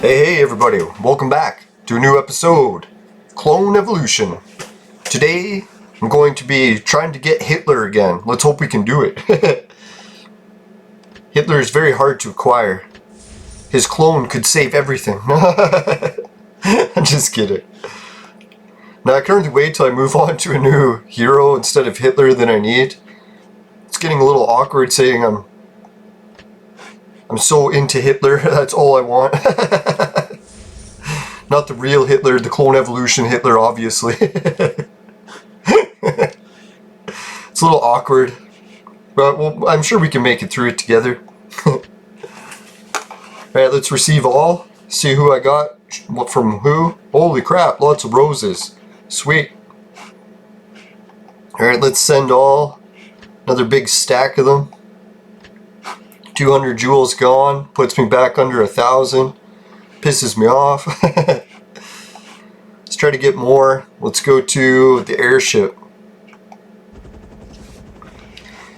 Hey everybody, welcome back to a new episode, Clone Evolution. Today, I'm going to be trying to get Hitler again. Let's hope we can do it. Hitler is very hard to acquire. His clone could save everything. I'm just kidding. Now I currently wait till I move on to a new hero instead of Hitler than I need. It's getting a little awkward saying I'm so into Hitler, that's all I want. Not the real Hitler, the Clone Evolution Hitler, obviously. It's a little awkward, but well, I'm sure we can make it through it together. Alright, let's receive all. See who I got, what from who. Holy crap, lots of roses. Sweet. Alright, let's send all. Another big stack of them. 200 jewels gone, puts me back under 1,000. Pisses me off. Let's try to get more. Let's go to the airship.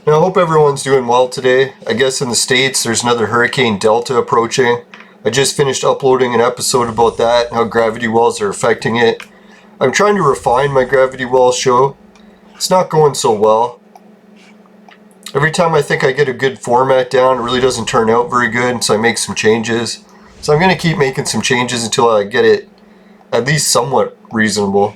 Now I hope everyone's doing well today. I guess in the States there's another Hurricane Delta approaching. I just finished uploading an episode about that and how gravity wells are affecting it. I'm trying to refine my gravity well show. It's not going so well. Every time I think I get a good format down, it really doesn't turn out very good, so I make some changes. So I'm going to keep making some changes until I get it at least somewhat reasonable.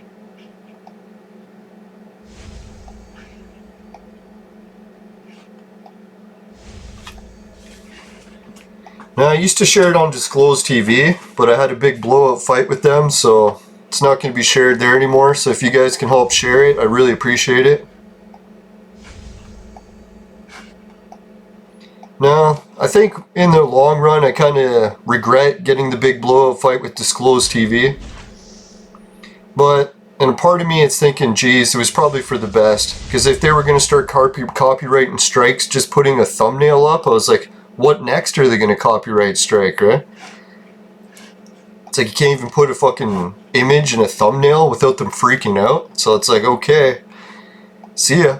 Now I used to share it on Disclosed TV, but I had a big blowout fight with them, so it's not going to be shared there anymore. So if you guys can help share it, I really appreciate it. Now, I think in the long run I kind of regret getting the big blowout fight with Disclosed TV. But in a part of me it's thinking, geez, it was probably for the best. Because if they were going to start copyrighting strikes just putting a thumbnail up, I was like, what next are they going to copyright strike, right? It's like you can't even put a fucking image in a thumbnail without them freaking out. So it's like, okay, see ya.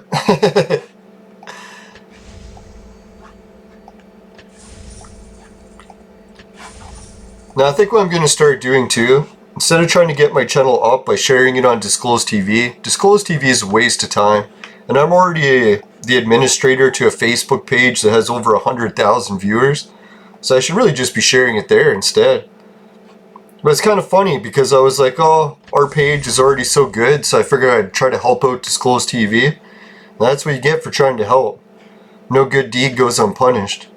Now I think what I'm going to start doing too, instead of trying to get my channel up by sharing it on Disclosed TV, Disclosed TV is a waste of time. And I'm already the administrator to a Facebook page that has over 100,000 viewers. So I should really just be sharing it there instead. But it's kind of funny because I was like, oh, our page is already so good, so I figured I'd try to help out Disclosed TV. And that's what you get for trying to help. No good deed goes unpunished.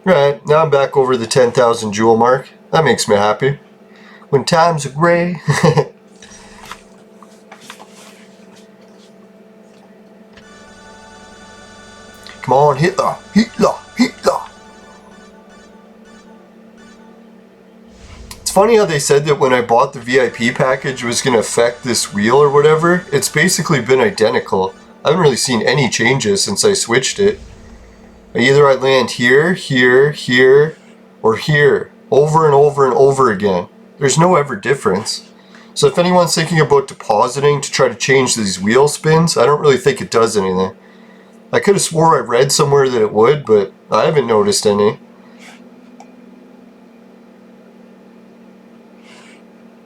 Right, now I'm back over the 10,000 jewel mark. That makes me happy. When times are gray. Come on, Hitler, Hitler, Hitler. It's funny how they said that when I bought the VIP package it was going to affect this wheel or whatever. It's basically been identical. I haven't really seen any changes since I switched it. Either I land here, here, here, or here, over and over and over again. There's no ever difference. So if anyone's thinking about depositing to try to change these wheel spins, I don't really think it does anything. I could have swore I read somewhere that it would, but I haven't noticed any.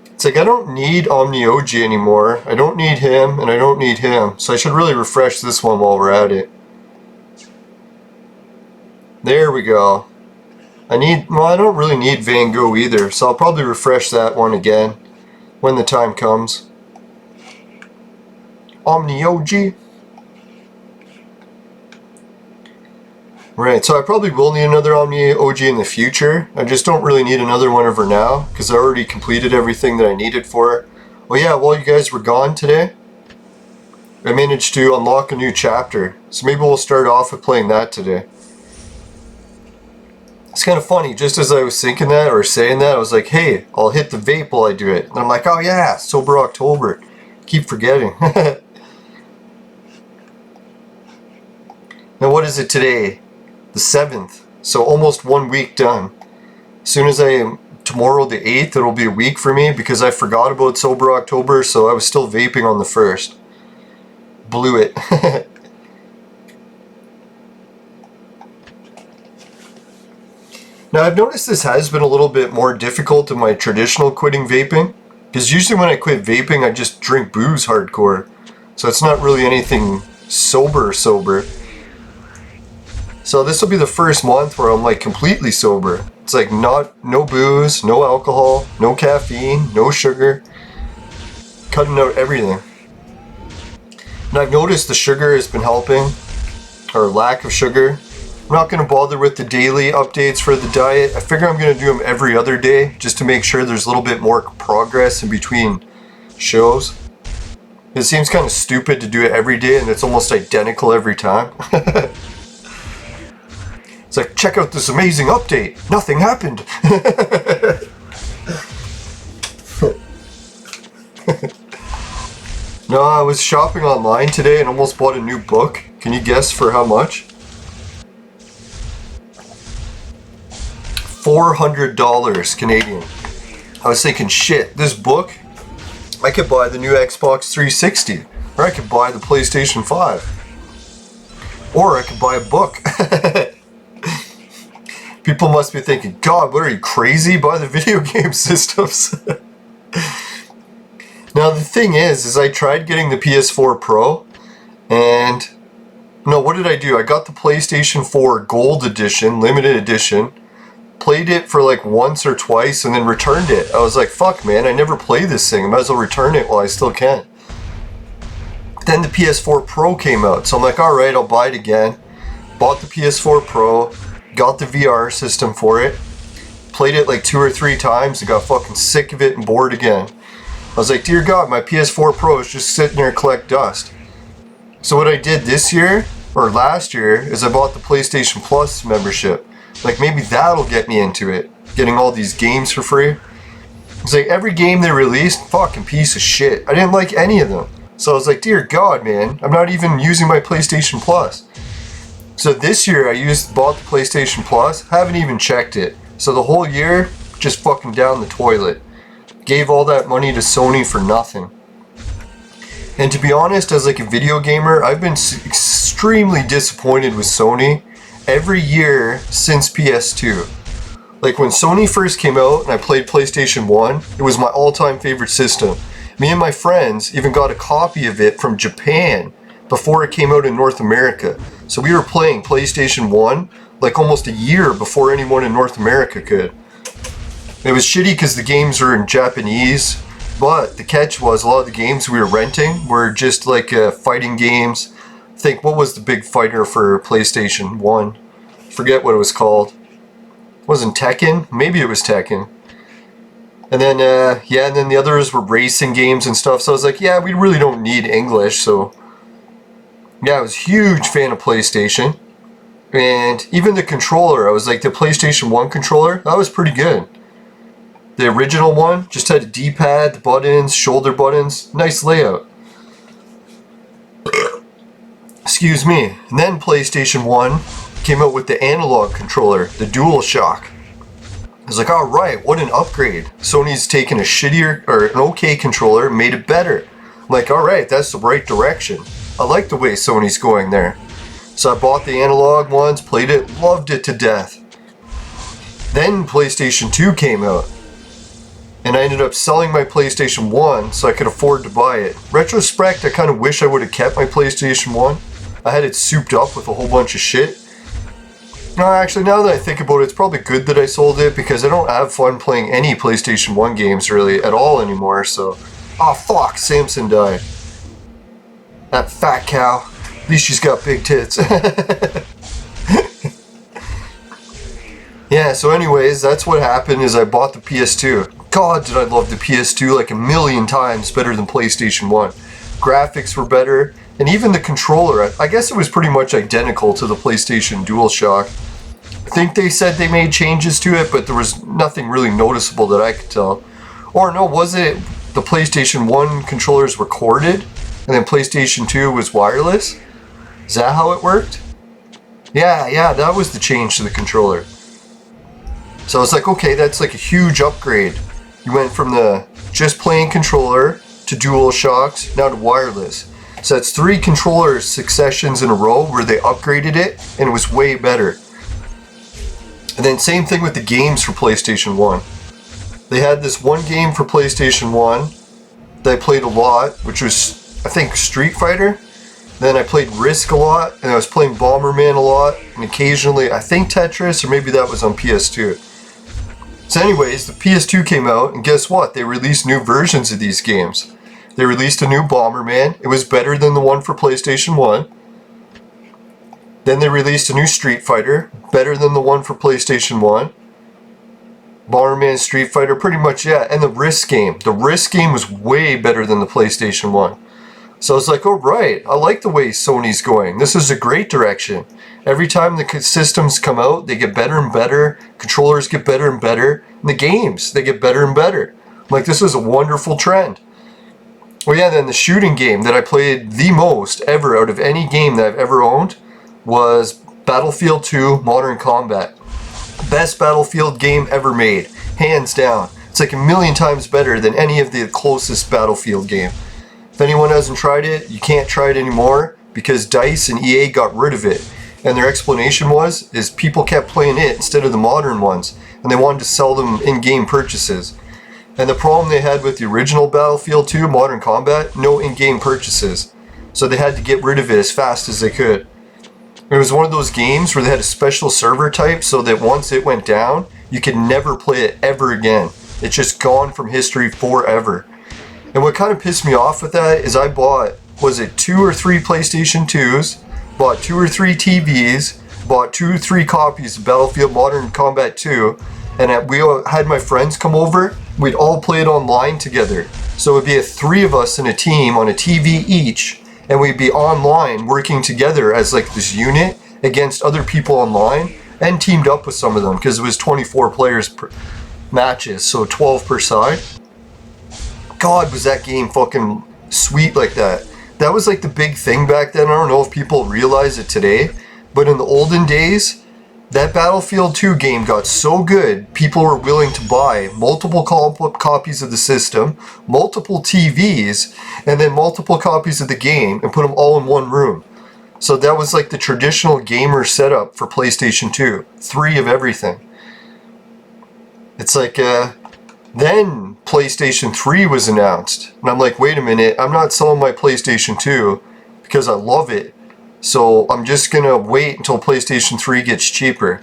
It's like I don't need OmniOG anymore. I don't need him, and I don't need him. So I should really refresh this one while we're at it. There we go. I don't really need Van Gogh either, so I'll probably refresh that one again when the time comes. OmniOG. Right, so I probably will need another OmniOG in the future. I just don't really need another one over now, because I already completed everything that I needed for it. Well yeah, while you guys were gone today, I managed to unlock a new chapter. So maybe we'll start off with playing that today. It's kind of funny, just as I was thinking that or saying that, I was like, hey, I'll hit the vape while I do it. And I'm like, oh yeah, Sober October. Keep forgetting. Now what is it today? The 7th. So almost 1 week done. As soon as tomorrow the 8th, it'll be a week for me because I forgot about Sober October, so I was still vaping on the 1st. Blew it. Now I've noticed this has been a little bit more difficult than my traditional quitting vaping, because usually when I quit vaping I just drink booze hardcore, so it's not really anything sober. So this will be the first month where I'm like completely sober. It's like no booze, no alcohol, no caffeine, no sugar, cutting out everything. And I've noticed the sugar has been helping, or lack of sugar. I'm not going to bother with the daily updates for the diet. I figure I'm going to do them every other day just to make sure there's a little bit more progress in between shows. It seems kind of stupid to do it every day and it's almost identical every time. It's like, check out this amazing update. Nothing happened. No, I was shopping online today and almost bought a new book. Can you guess for how much? $400 Canadian. I was thinking, shit, this book, I could buy the new Xbox 360, or I could buy the PlayStation 5, or I could buy a book. People must be thinking, God, what are you, crazy? Buy the video game systems. Now the thing is I tried getting the PS4 Pro, and no, what did I do? I got the PlayStation 4 Gold Edition, limited edition, played it for like once or twice and then returned it. I was like, fuck man, I never play this thing. I might as well return it while I still can. Then the PS4 Pro came out, so I'm like, alright, I'll buy it again. Bought the PS4 Pro, got the VR system for it, played it like 2 or 3 times and got fucking sick of it and bored again. I was like, dear God, my PS4 Pro is just sitting there collect dust. So what I did this year, or last year, is I bought the PlayStation Plus membership. Like maybe that'll get me into it, getting all these games for free. It's like every game they released, fucking piece of shit. I didn't like any of them. So I was like, dear God, man, I'm not even using my PlayStation Plus. So this year I bought the PlayStation Plus, haven't even checked it. So the whole year, just fucking down the toilet. Gave all that money to Sony for nothing. And to be honest, as like a video gamer, I've been extremely disappointed with Sony every year since PS2. Like when Sony first came out and I played PlayStation 1, it was my all-time favorite system. Me and my friends even got a copy of it from Japan before it came out in North America. So we were playing PlayStation 1 like almost a year before anyone in North America could. It was shitty because the games were in Japanese, but the catch was a lot of the games we were renting were just like fighting games. I think, what was the big fighter for PlayStation 1? Forget what it was called. Wasn't Tekken? Maybe it was Tekken. And then, and then the others were racing games and stuff. So I was like, yeah, we really don't need English. So, yeah, I was a huge fan of PlayStation. And even the controller, I was like, the PlayStation 1 controller, that was pretty good. The original one just had a D-pad, the buttons, shoulder buttons, nice layout. Excuse me. And then PlayStation 1 came out with the analog controller, the DualShock. I was like, alright, what an upgrade. Sony's taken a shittier, or an okay controller and made it better. I'm like, alright, that's the right direction. I like the way Sony's going there. So I bought the analog ones, played it, loved it to death. Then PlayStation 2 came out. And I ended up selling my PlayStation 1 so I could afford to buy it. Retrospect, I kind of wish I would have kept my PlayStation 1. I had it souped up with a whole bunch of shit. No, actually, now that I think about it, it's probably good that I sold it because I don't have fun playing any PlayStation 1 games really at all anymore, so... Oh fuck, Samson died. That fat cow. At least she's got big tits. Yeah, so anyways, that's what happened is I bought the PS2. God, did I love the PS2 like a million times better than PlayStation 1. Graphics were better, and even the controller, I guess it was pretty much identical to the PlayStation DualShock. I think they said they made changes to it, but there was nothing really noticeable that I could tell. Or no, was it the PlayStation 1 controllers were corded, and then PlayStation 2 was wireless? Is that how it worked? Yeah, that was the change to the controller. So I was like, okay, that's like a huge upgrade. You went from the just plain controller to DualShocks, now to wireless. So that's 3 controller successions in a row where they upgraded it, and it was way better. And then same thing with the games for PlayStation 1. They had this one game for PlayStation 1 that I played a lot, which was, I think, Street Fighter. Then I played Risk a lot, and I was playing Bomberman a lot, and occasionally, I think Tetris, or maybe that was on PS2. So anyways, the PS2 came out, and guess what? They released new versions of these games. They released a new Bomberman. It was better than the one for PlayStation 1. Then they released a new Street Fighter, better than the one for PlayStation 1. Bomberman, Street Fighter, pretty much, yeah. And the Risk game. The Risk game was way better than the PlayStation 1. So I was like, oh right, I like the way Sony's going. This is a great direction. Every time the systems come out, they get better and better. Controllers get better and better. And the games, they get better and better. I'm like, this is a wonderful trend. Well, yeah, then the shooting game that I played the most ever out of any game that I've ever owned was Battlefield 2 Modern Combat. Best Battlefield game ever made. Hands down. It's like a million times better than any of the closest Battlefield game. If anyone hasn't tried it, you can't try it anymore because DICE and EA got rid of it. And their explanation is people kept playing it instead of the modern ones, and they wanted to sell them in-game purchases. And the problem they had with the original Battlefield 2 Modern Combat, no in-game purchases. So they had to get rid of it as fast as they could. It was one of those games where they had a special server type so that once it went down, you could never play it ever again. It's just gone from history forever. And what kind of pissed me off with that is I bought, was it 2 or 3 PlayStation 2s, bought 2 or 3 TVs, bought 2 or 3 copies of Battlefield Modern Combat 2, and we had my friends come over, we'd all play it online together. So it would be 3 of us in a team on a TV each, and we'd be online working together as like this unit against other people online, and teamed up with some of them because it was 24 players per matches, so 12 per side. God, was that game fucking sweet like that. That was like the big thing back then. I don't know if people realize it today, but in the olden days, that Battlefield 2 game got so good, people were willing to buy multiple copies of the system, multiple TVs, and then multiple copies of the game and put them all in one room. So that was like the traditional gamer setup for PlayStation 2. 3 of everything. It's like, then PlayStation 3 was announced. And I'm like, wait a minute, I'm not selling my PlayStation 2 because I love it. So I'm just going to wait until PlayStation 3 gets cheaper.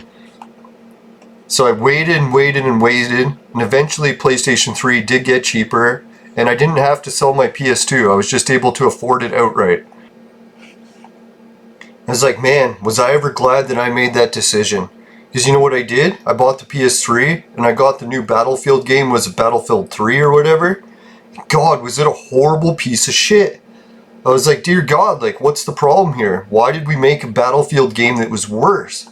So I waited and waited and waited. And eventually PlayStation 3 did get cheaper. And I didn't have to sell my PS2. I was just able to afford it outright. I was like, man, was I ever glad that I made that decision. Because you know what I did? I bought the PS3 and I got the new Battlefield game. Was it Battlefield 3 or whatever? God, was it a horrible piece of shit. I was like, dear God, like, what's the problem here? Why did we make a Battlefield game that was worse?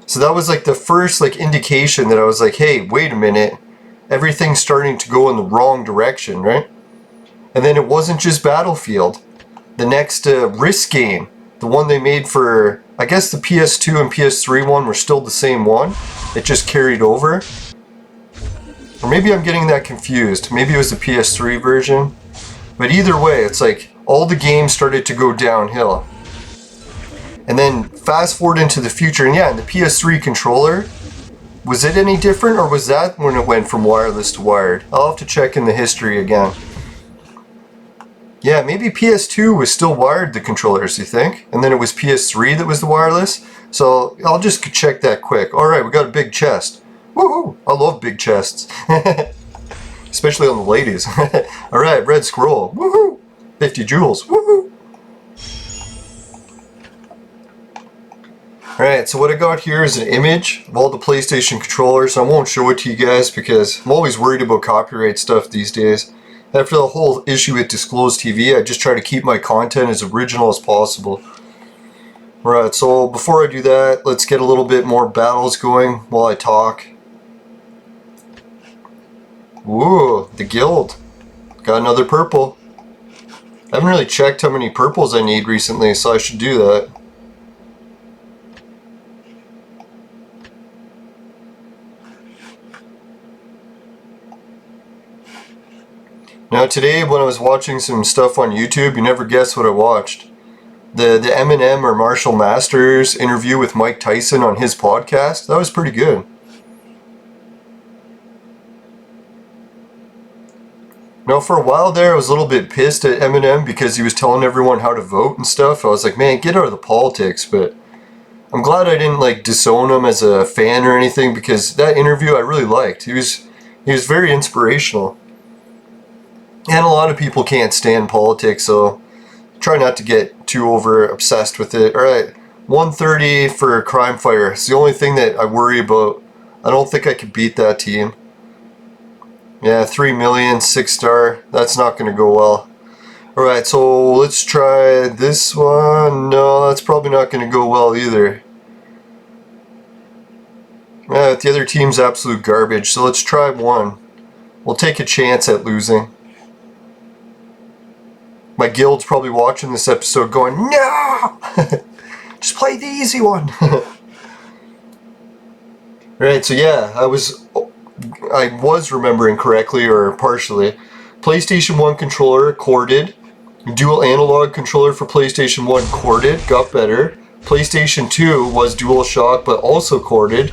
So that was like the first like indication that I was like, hey, wait a minute. Everything's starting to go in the wrong direction, right? And then it wasn't just Battlefield. The next Risk game, the one they made for, I guess the PS2 and PS3 one were still the same one. It just carried over. Or maybe I'm getting that confused. Maybe it was the PS3 version. But either way, it's like all the games started to go downhill. And then fast forward into the future, and yeah, and the PS3 controller, was it any different, or was that when it went from wireless to wired? I'll have to check in the history again. Yeah, maybe PS2 was still wired, the controllers, you think? And then it was PS3 that was the wireless? So I'll just check that quick. Alright, we got a big chest. Woohoo! I love big chests. Especially on the ladies. Alright, red scroll. Woohoo! 50 jewels. Woohoo! Alright, so what I got here is an image of all the PlayStation controllers. I won't show it to you guys because I'm always worried about copyright stuff these days. After the whole issue with Disclosed TV, I just try to keep my content as original as possible. Alright, so before I do that, let's get a little bit more battles going while I talk. Ooh, the guild. Got another purple. I haven't really checked how many purples I need recently, so I should do that. Now today when I was watching some stuff on YouTube, you never guess what I watched. the Eminem or Marshall Masters interview with Mike Tyson on his podcast. That was pretty good. Now, for a while there, I was a little bit pissed at Eminem because he was telling everyone how to vote and stuff. I was like, man, get out of the politics. But I'm glad I didn't like disown him as a fan or anything, because that interview I really liked. He was very inspirational. And a lot of people can't stand politics, so try not to get too over obsessed with it. All right, 130 for Crime Fire. It's the only thing that I worry about. I don't think I could beat that team. Yeah, 3 million, 6-star. That's not going to go well. Alright, so let's try this one. No, that's probably not going to go well either. Yeah, the other team's absolute garbage, so let's try one. We'll take a chance at losing. My guild's probably watching this episode going, no! Just play the easy one. Alright, so yeah, I was remembering correctly, or partially. PlayStation 1 controller, corded. Dual analog controller for PlayStation 1, corded. Got better. PlayStation 2 was DualShock, but also corded.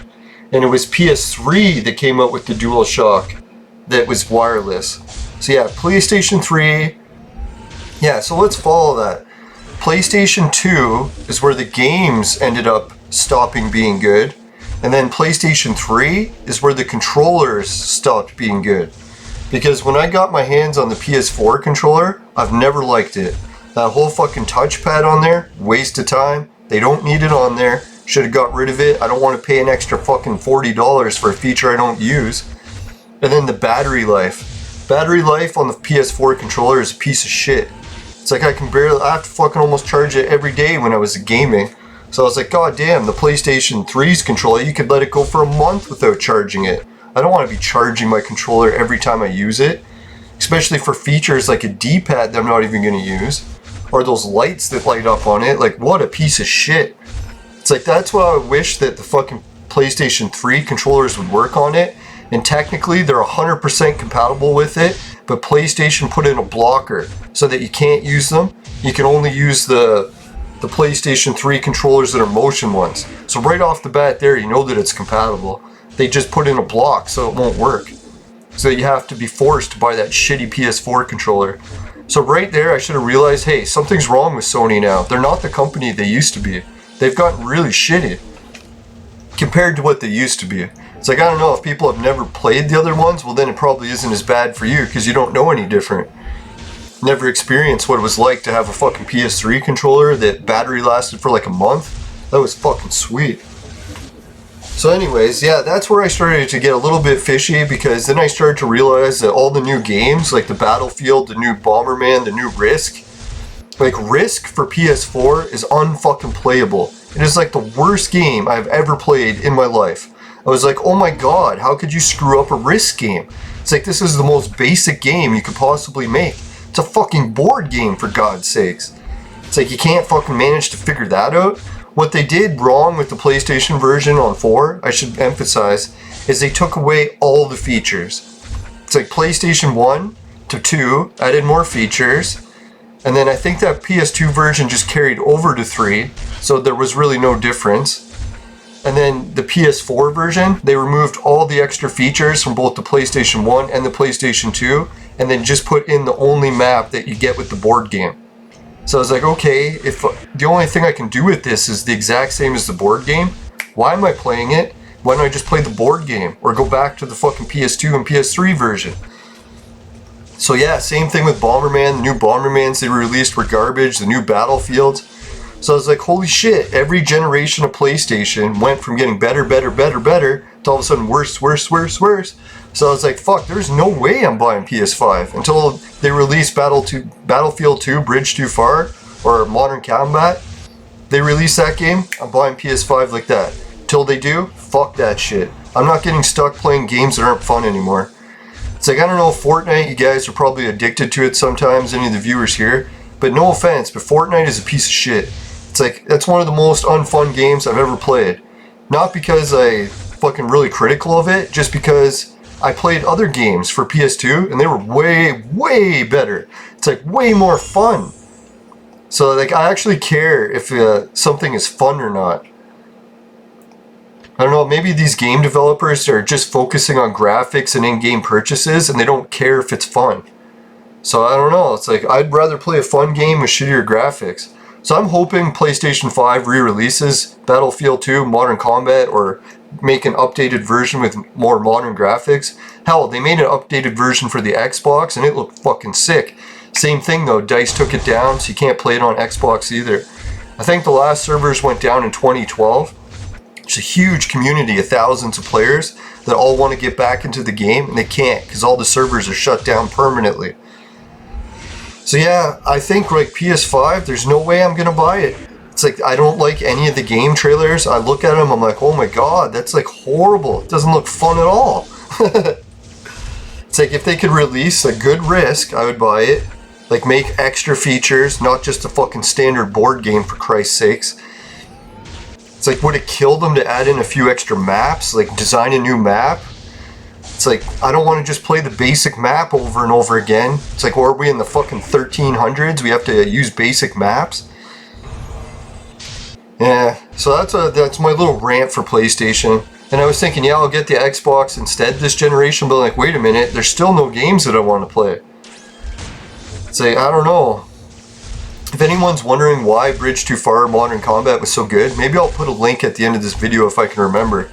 And it was PS3 that came out with the DualShock that was wireless. So yeah, PlayStation 3. Yeah, so let's follow that. PlayStation 2 is where the games ended up stopping being good. And then PlayStation 3 is where the controllers stopped being good. Because when I got my hands on the PS4 controller, I've never liked it. That whole fucking touchpad on there, waste of time. They don't need it on there. Should have got rid of it. I don't want to pay an extra fucking $40 for a feature I don't use. And then the battery life. Battery life on the PS4 controller is a piece of shit. It's like I have to fucking almost charge it every day when I was gaming. So I was like, god damn, the PlayStation 3's controller, you could let it go for a month without charging it. I don't want to be charging my controller every time I use it. Especially for features like a D-pad that I'm not even going to use. Or those lights that light up on it. Like, what a piece of shit. It's like, that's why I wish that the fucking PlayStation 3 controllers would work on it. And technically, they're 100% compatible with it. But PlayStation put in a blocker so that you can't use them. You can only use the PlayStation 3 controllers that are motion ones. So right off the bat there, you know that it's compatible. They just put in a block so it won't work. So you have to be forced to buy that shitty PS4 controller. So right there, I should have realized, hey, something's wrong with Sony now. They're not the company they used to be. They've gotten really shitty compared to what they used to be. It's like, I don't know, if people have never played the other ones, well then it probably isn't as bad for you because you don't know any different. Never experienced what it was like to have a fucking PS3 controller that battery lasted for like a month. That was fucking sweet. So anyways, yeah, that's where I started to get a little bit fishy, because then I started to realize that all the new games, like the Battlefield, the new Bomberman, the new Risk, like Risk for PS4 is unfucking playable. It is like the worst game I've ever played in my life. I was like, oh my god, how could you screw up a Risk game? It's like, this is the most basic game you could possibly make. It's a fucking board game, for God's sakes. It's like, you can't fucking manage to figure that out. What they did wrong with the PlayStation version on 4, I should emphasize, is they took away all the features. It's like PlayStation 1 to 2 added more features, and then I think that PS2 version just carried over to 3, so there was really no difference. And then the PS4 version, they removed all the extra features from both the PlayStation 1 and the PlayStation 2, and then just put in the only map that you get with the board game. So I was like, okay, if the only thing I can do with this is the exact same as the board game, why am I playing it? Why don't I just play the board game or go back to the fucking PS2 and PS3 version? So yeah, same thing with Bomberman. The new Bombermans they released were garbage, the new Battlefields. So I was like, holy shit, every generation of PlayStation went from getting better, better, better, better, to all of a sudden worse, worse, worse, worse. So I was like, fuck, there's no way I'm buying PS5 until they release Battlefield 2, Bridge Too Far, or Modern Combat. They release that game, I'm buying PS5 like that. Till they do, fuck that shit. I'm not getting stuck playing games that aren't fun anymore. It's like, I don't know, Fortnite, you guys are probably addicted to it sometimes, any of the viewers here. But no offense, but Fortnite is a piece of shit. It's like, that's one of the most unfun games I've ever played. Not because I fucking really critical of it, just because I played other games for PS2 and they were way, way better. It's like way more fun. So like I actually care if something is fun or not. I don't know, maybe these game developers are just focusing on graphics and in-game purchases and they don't care if it's fun. So I don't know, it's like I'd rather play a fun game with shittier graphics. So I'm hoping PlayStation 5 re-releases Battlefield 2 Modern Combat or make an updated version with more modern graphics. Hell, they made an updated version for the Xbox and it looked fucking sick. Same thing though, DICE took it down so you can't play it on Xbox either. I think the last servers went down in 2012. It's a huge community of thousands of players that all want to get back into the game and they can't because all the servers are shut down permanently. So yeah, I think like PS5, there's no way I'm going to buy it. It's like I don't like any of the game trailers. I look at them, I'm like, oh my god, that's like horrible. It doesn't look fun at all. It's like if they could release a good Risk, I would buy it. Like make extra features, not just a fucking standard board game for Christ's sakes. It's like, would it kill them to add in a few extra maps? Like design a new map? It's like, I don't want to just play the basic map over and over again. It's like, or are we in the fucking 1300s? We have to use basic maps? Yeah, so that's my little rant for PlayStation. And I was thinking, yeah, I'll get the Xbox instead this generation, but like, wait a minute, there's still no games that I want to play. It's like, I don't know. If anyone's wondering why Bridge Too Far Modern Combat was so good, maybe I'll put a link at the end of this video if I can remember.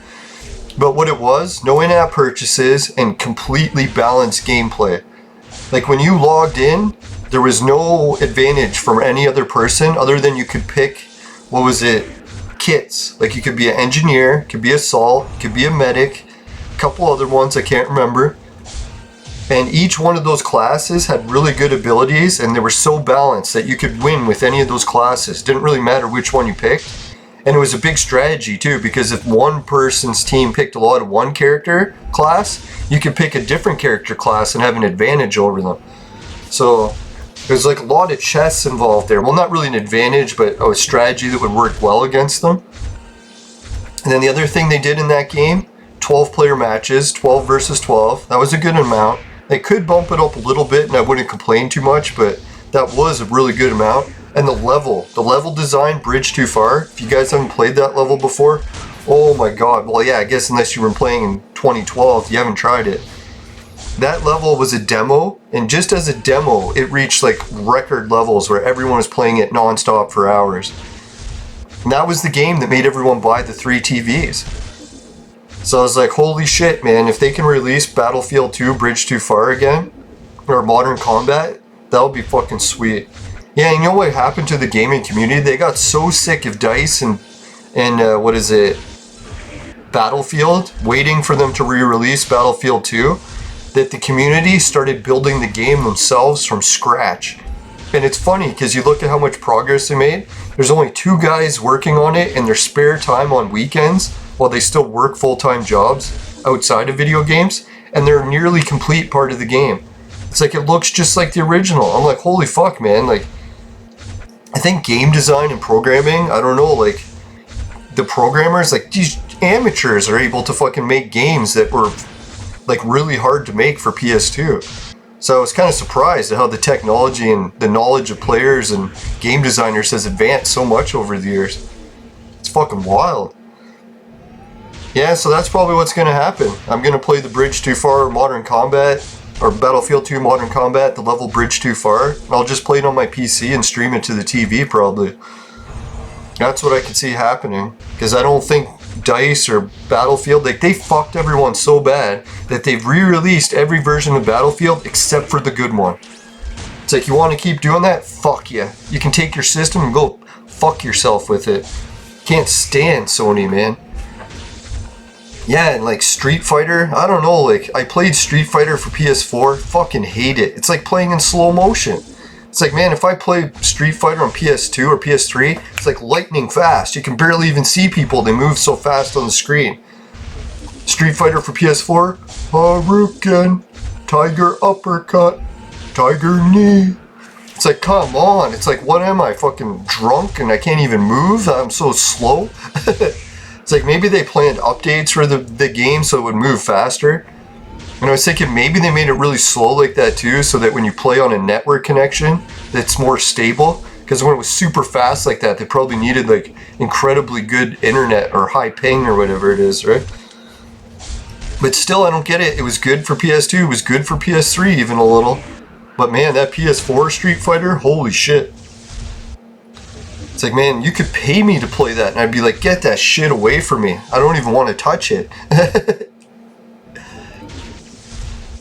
But what it was, no in-app purchases and completely balanced gameplay. Like when you logged in, there was no advantage from any other person other than you could pick, what was it, kits. Like you could be an engineer, could be assault, could be a medic, a couple other ones I can't remember. And each one of those classes had really good abilities and they were so balanced that you could win with any of those classes. Didn't really matter which one you picked. And it was a big strategy too, because if one person's team picked a lot of one character class, you could pick a different character class and have an advantage over them. So there's like a lot of chess involved there. Well, not really an advantage, but a strategy that would work well against them. And then the other thing they did in that game, 12 player matches, 12 versus 12. That was a good amount. They could bump it up a little bit and I wouldn't complain too much, but that was a really good amount. And the level design, Bridge Too Far, if you guys haven't played that level before, oh my god, well yeah, I guess unless you were playing in 2012, you haven't tried it. That level was a demo, and just as a demo, it reached like record levels where everyone was playing it non-stop for hours. And that was the game that made everyone buy the 3 TVs. So I was like, holy shit, man, if they can release Battlefield 2 Bridge Too Far again, or Modern Combat, that would be fucking sweet. Yeah, you know what happened to the gaming community? They got so sick of DICE and what is it, Battlefield, waiting for them to re-release Battlefield 2, that the community started building the game themselves from scratch. And it's funny because you look at how much progress they made. There's only 2 guys working on it in their spare time on weekends while they still work full-time jobs outside of video games, and they're a nearly complete part of the game. It's like it looks just like the original. I'm like, holy fuck, man. Like, I think game design and programming, I don't know, like the programmers, like these amateurs are able to fucking make games that were like really hard to make for PS2. So I was kind of surprised at how the technology and the knowledge of players and game designers has advanced so much over the years. It's fucking wild. Yeah, so that's probably what's going to happen. I'm going to play the Bridge Too Far Modern Combat, or Battlefield 2 Modern Combat, the level Bridge Too Far. I'll just play it on my PC and stream it to the TV probably. That's what I could see happening. Because I don't think DICE or Battlefield, like they fucked everyone so bad that they've re-released every version of Battlefield except for the good one. It's like, you want to keep doing that? Fuck yeah. You can take your system and go fuck yourself with it. Can't stand Sony, man. Yeah, and like Street Fighter, I don't know, like I played Street Fighter for PS4, fucking hate it. It's like playing in slow motion. It's like, man, if I play Street Fighter on PS2 or PS3, it's like lightning fast. You can barely even see people, they move so fast on the screen. Street Fighter for PS4, Hadouken, Tiger Uppercut, Tiger Knee. It's like, come on, it's like, what am I, fucking drunk and I can't even move? I'm so slow. It's like maybe they planned updates for the game so it would move faster. And I was thinking maybe they made it really slow like that too, so that when you play on a network connection that's more stable, Because when it was super fast like that, they probably needed like incredibly good internet or high ping or whatever it is, right? But still, I don't get it. It was good for PS2. It was good for PS3 even a little. But man, that PS4 Street Fighter, holy shit. It's like, man, you could pay me to play that, and I'd be like, get that shit away from me. I don't even want to touch it.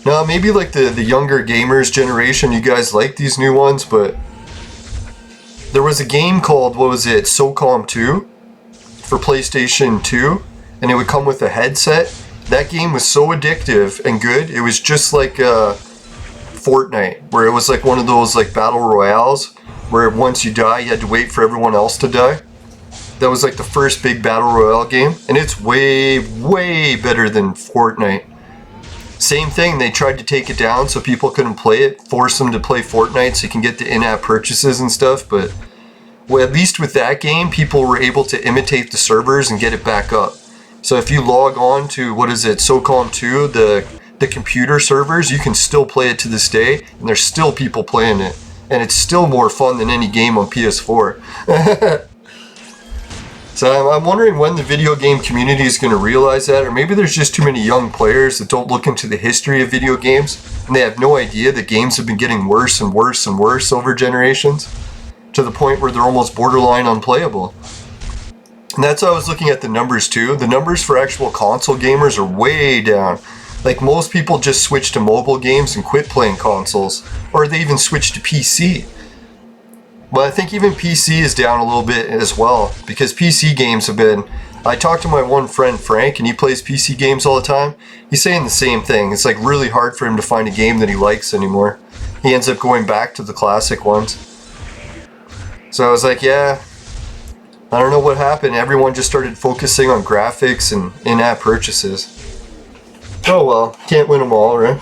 Now, maybe like the younger gamers generation, you guys like these new ones, but there was a game called, what was it, SOCOM 2 for PlayStation 2, and it would come with a headset. That game was so addictive and good. It was just like Fortnite, where it was like one of those like battle royales, where once you die, you had to wait for everyone else to die. That was like the first big battle royale game, and it's way, way better than Fortnite. Same thing, they tried to take it down so people couldn't play it, force them to play Fortnite so you can get the in-app purchases and stuff, but well, at least with that game, people were able to imitate the servers and get it back up. So if you log on to, what is it, SOCOM 2, the computer servers, you can still play it to this day, and there's still people playing it. And it's still more fun than any game on PS4. So I'm wondering when the video game community is going to realize that, or maybe there's just too many young players that don't look into the history of video games, and they have no idea that games have been getting worse and worse and worse over generations, to the point where they're almost borderline unplayable. And that's why I was looking at the numbers too. The numbers for actual console gamers are way down. Like, most people just switch to mobile games and quit playing consoles, or they even switch to PC. But I think even PC is down a little bit as well, because PC games have been... I talked to my one friend Frank, and he plays PC games all the time. He's saying the same thing. It's like really hard for him to find a game that he likes anymore. He ends up going back to the classic ones. So I was like, yeah, I don't know what happened. Everyone just started focusing on graphics and in-app purchases. Oh well, can't win them all, right?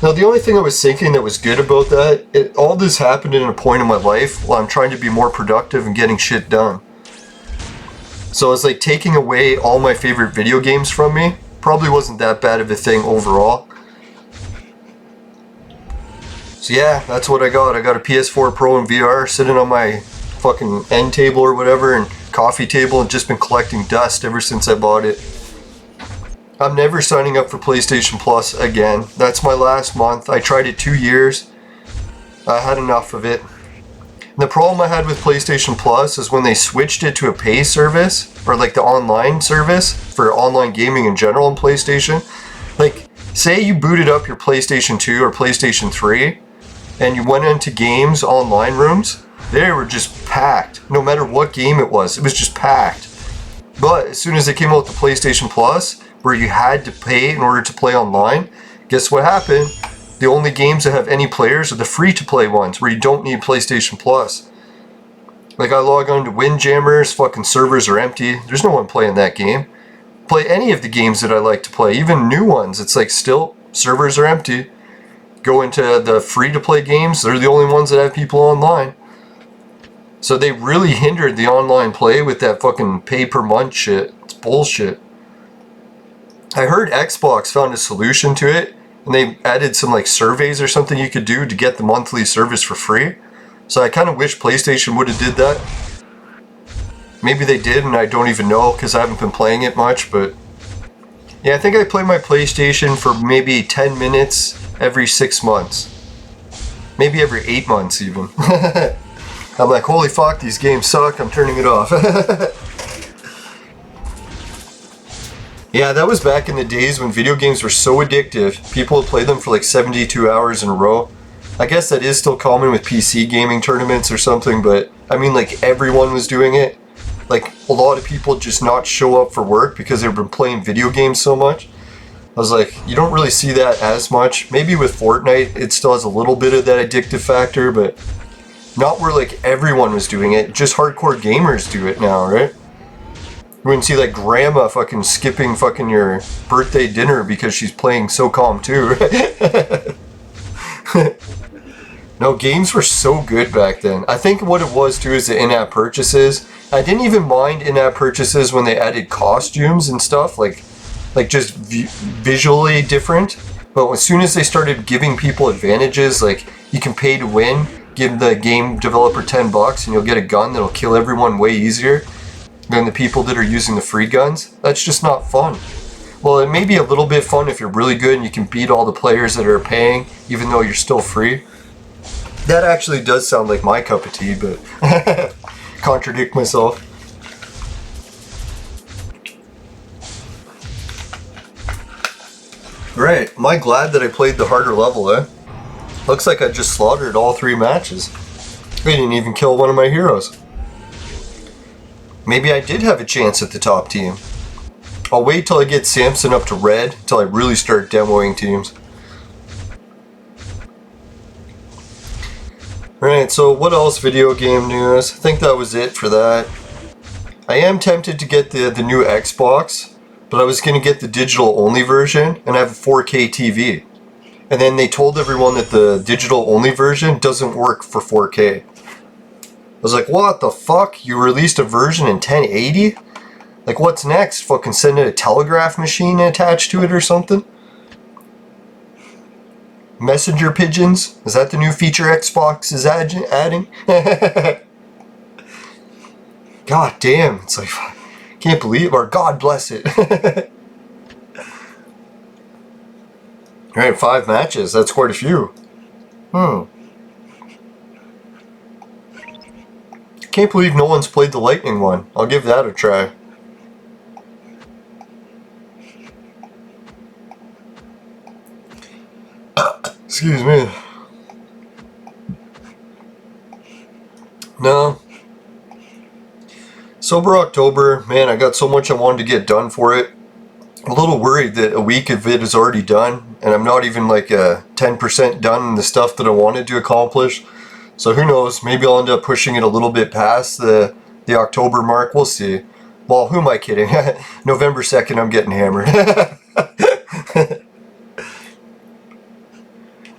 Now, the only thing I was thinking that was good about that, all this happened in a point in my life while I'm trying to be more productive and getting shit done. So it's like taking away all my favorite video games from me probably wasn't that bad of a thing overall. So yeah, that's what I got. I got a PS4 Pro in VR sitting on my fucking end table or whatever, and coffee table, and just been collecting dust ever since I bought it. I'm never signing up for PlayStation Plus again. That's my last month. I tried it 2 years. I had enough of it. And the problem I had with PlayStation Plus is when they switched it to a pay service, or like the online service for online gaming in general on PlayStation. Like, say you booted up your PlayStation 2 or PlayStation 3, and you went into games online rooms, they were just packed. No matter what game it was just packed. But as soon as it came out with the PlayStation Plus, where you had to pay in order to play online, guess what happened? The only games that have any players are the free-to-play ones, where you don't need PlayStation Plus. Like, I log on to Windjammers, fucking servers are empty. There's no one playing that game. Play any of the games that I like to play, even new ones. It's like, still, servers are empty. Go into the free-to-play games, they're the only ones that have people online. So they really hindered the online play with that fucking pay-per-month shit. It's bullshit. I heard Xbox found a solution to it, and they added some like surveys or something you could do to get the monthly service for free. So I kind of wish PlayStation would have did that. Maybe they did, and I don't even know because I haven't been playing it much, but yeah, I think I play my PlayStation for maybe 10 minutes every 6 months. Maybe every 8 months even. I'm like, holy fuck, these games suck, I'm turning it off. Yeah, that was back in the days when video games were so addictive. People would play them for like 72 hours in a row. I guess that is still common with PC gaming tournaments or something, but I mean, like, everyone was doing it. Like, a lot of people just not show up for work because they've been playing video games so much. I was like, you don't really see that as much. Maybe with Fortnite, it still has a little bit of that addictive factor, but not where like everyone was doing it. Just hardcore gamers do it now, right? You wouldn't see like grandma fucking skipping fucking your birthday dinner because she's playing SOCOM 2, right? No, games were so good back then. I think what it was too is the in-app purchases. I didn't even mind in-app purchases when they added costumes and stuff, like just visually different. But as soon as they started giving people advantages, like you can pay to win, give the game developer $10 and you'll get a gun that'll kill everyone way easier than the people that are using the free guns. That's just not fun. Well, it may be a little bit fun if you're really good and you can beat all the players that are paying, even though you're still free. That actually does sound like my cup of tea, but contradict myself. Right, am I glad that I played the harder level, eh? Looks like I just slaughtered all 3 matches. I didn't even kill one of my heroes. Maybe I did have a chance at the top team. I'll wait till I get Samson up to red, till I really start demoing teams. Alright, so what else video game news? I think that was it for that. I am tempted to get the new Xbox, but I was going to get the digital only version and have a 4K TV. And then they told everyone that the digital only version doesn't work for 4K. I was like, what the fuck? You released a version in 1080? Like, what's next? Fucking send it a telegraph machine attached to it or something? Messenger pigeons? Is that the new feature Xbox is adding? God damn. It's like, can't believe, or God bless it. Alright, 5 matches. That's quite a few. Can't believe no one's played the Lightning one. I'll give that a try. Excuse me. No. Sober October, man, I got so much I wanted to get done for it. I'm a little worried that a week of it is already done, and I'm not even like 10% done in the stuff that I wanted to accomplish. So who knows, maybe I'll end up pushing it a little bit past the October mark, we'll see. Well, who am I kidding? November 2nd, I'm getting hammered.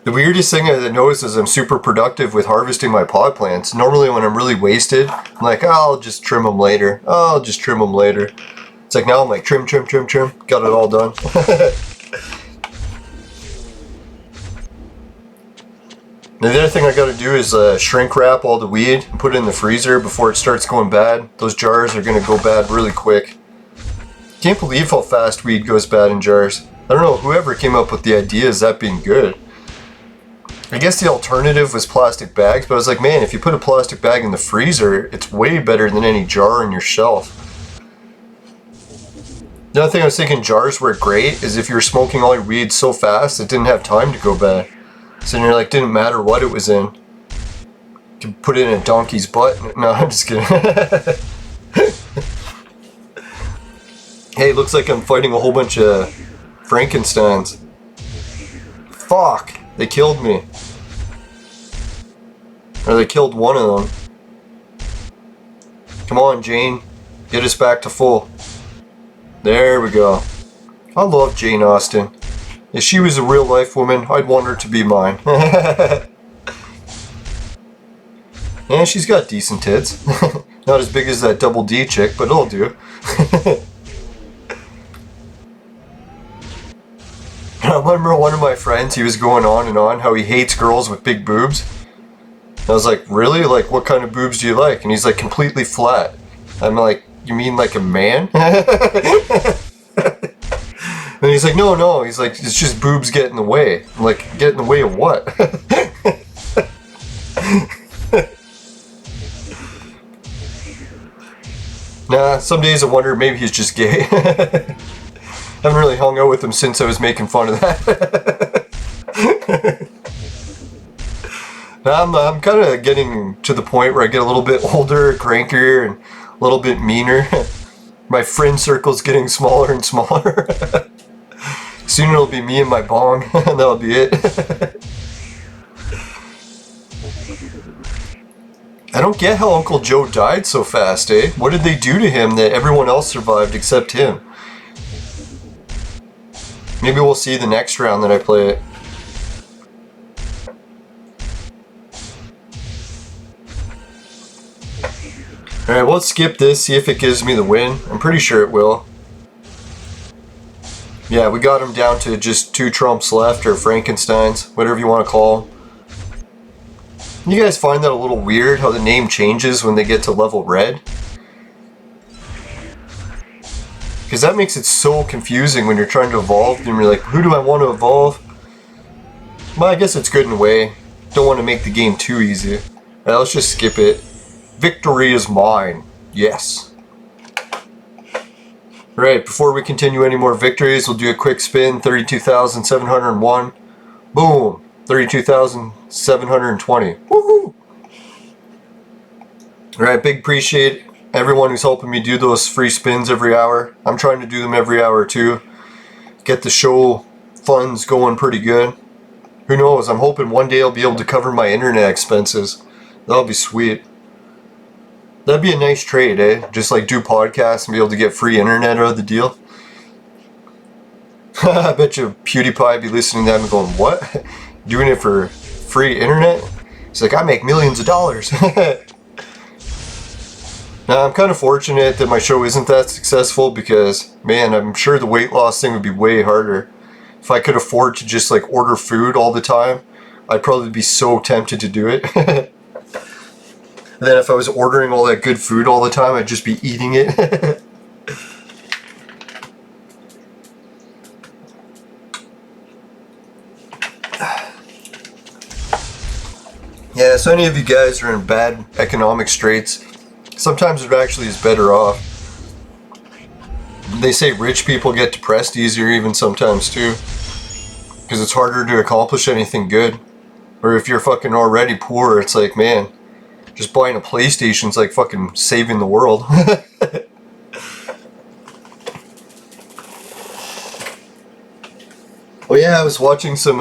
The weirdest thing I noticed is I'm super productive with harvesting my pot plants. Normally when I'm really wasted, I'm like, oh, I'll just trim them later. Oh, I'll just trim them later. It's like now I'm like, trim, trim, trim, trim. Got it all done. The other thing I gotta do is shrink wrap all the weed and put it in the freezer before it starts going bad. Those jars are gonna go bad really quick. Can't believe how fast weed goes bad in jars. I don't know, whoever came up with the idea is that being good. I guess the alternative was plastic bags, but I was like, man, if you put a plastic bag in the freezer, it's way better than any jar on your shelf. The other thing I was thinking jars were great is if you were smoking all your weed so fast, it didn't have time to go bad. So you're like, didn't matter what it was in. You could put it in a donkey's butt. No, I'm just kidding. Hey, looks like I'm fighting a whole bunch of Frankensteins. Fuck, they killed me. Or they killed one of them. Come on, Jane. Get us back to full. There we go. I love Jane Austen. If she was a real life woman, I'd want her to be mine. Yeah, she's got decent tits. Not as big as that Double D chick, but it'll do. I remember one of my friends, he was going on and on how he hates girls with big boobs. I was like, really? Like, what kind of boobs do you like? And he's like, completely flat. I'm like, you mean like a man? And he's like, no. He's like, it's just boobs get in the way. I'm like, get in the way of what? Nah, some days I wonder maybe he's just gay. Haven't really hung out with him since I was making fun of that. I'm kind of getting to the point where I get a little bit older, crankier, and a little bit meaner. My friend circle's getting smaller and smaller. Soon it'll be me and my bong, and that'll be it. I don't get how Uncle Joe died so fast, eh? What did they do to him that everyone else survived except him? Maybe we'll see the next round that I play it. Alright, we'll skip this, see if it gives me the win. I'm pretty sure it will. Yeah, we got him down to just 2 trumps left, or Frankensteins, whatever you want to call them. You guys find that a little weird how the name changes when they get to level red? Because that makes it so confusing when you're trying to evolve and you're like, who do I want to evolve? Well, I guess it's good in a way. Don't want to make the game too easy. Right, let's just skip it. Victory is mine. Yes. Right, before we continue any more victories, we'll do a quick spin. 32,701. Boom. 32,720. Woohoo! Alright, big appreciate everyone who's helping me do those free spins every hour. I'm trying to do them every hour too. Get the show funds going pretty good. Who knows, I'm hoping one day I'll be able to cover my internet expenses. That'll be sweet. That'd be a nice trade, eh? Just like do podcasts and be able to get free internet out of the deal. I bet you PewDiePie be listening to that and going, what? Doing it for free internet? He's like, I make millions of dollars. Now, I'm kind of fortunate that my show isn't that successful because, man, I'm sure the weight loss thing would be way harder. If I could afford to just like order food all the time, I'd probably be so tempted to do it. And then if I was ordering all that good food all the time, I'd just be eating it. Yeah, so any of you guys are in bad economic straits, sometimes it actually is better off. They say rich people get depressed easier even sometimes too, because it's harder to accomplish anything good. Or if you're fucking already poor, it's like, man, just buying a PlayStation's like fucking saving the world. Oh yeah, I was watching some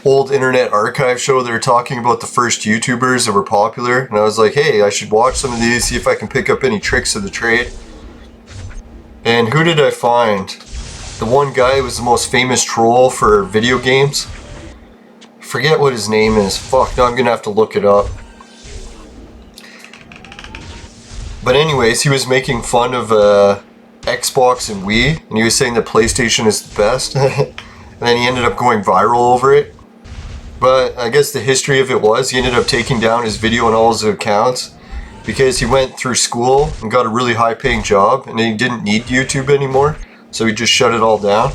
old Internet Archive show. They were talking about the first YouTubers that were popular, and I was like, hey, I should watch some of these, see if I can pick up any tricks of the trade. And who did I find? The one guy who was the most famous troll for video games. Forget what his name is. Fuck, now I'm gonna have to look it up. But anyways, he was making fun of Xbox and Wii, and he was saying that PlayStation is the best. And then he ended up going viral over it. But I guess the history of it was he ended up taking down his video on all his accounts because he went through school and got a really high paying job and he didn't need YouTube anymore, so he just shut it all down.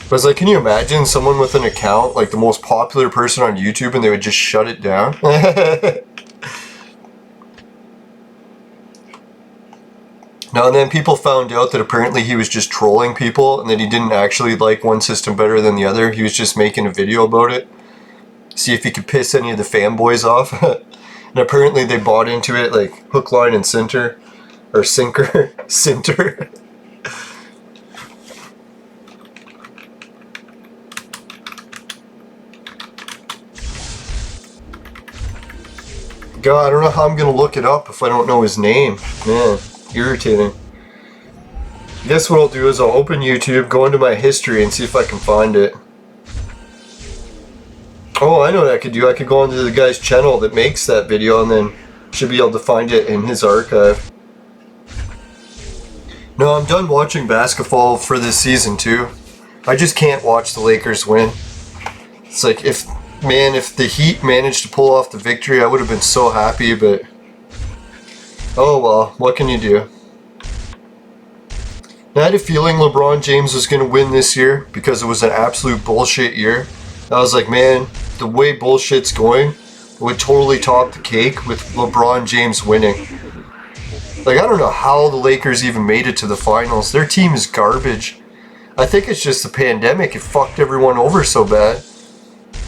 But it's like, can you imagine someone with an account, like the most popular person on YouTube, and they would just shut it down? Now and then people found out that apparently he was just trolling people and that he didn't actually like one system better than the other. He was just making a video about it. See if he could piss any of the fanboys off. And apparently they bought into it like hook, line, and sinker. Or sinker. Sinter. God, I don't know how I'm going to look it up if I don't know his name. Man. Irritating. I guess what I'll do is I'll open YouTube, go into my history, and see if I can find it. Oh, I know what I could do. I could go onto the guy's channel that makes that video and then should be able to find it in his archive. No, I'm done watching basketball for this season too. I just can't watch the Lakers win. It's like, if the Heat managed to pull off the victory, I would have been so happy, but oh well, what can you do? I had a feeling LeBron James was going to win this year because it was an absolute bullshit year. I was like, man, the way bullshit's going, it would totally top the cake with LeBron James winning. Like, I don't know how the Lakers even made it to the finals. Their team is garbage. I think it's just the pandemic. It fucked everyone over so bad.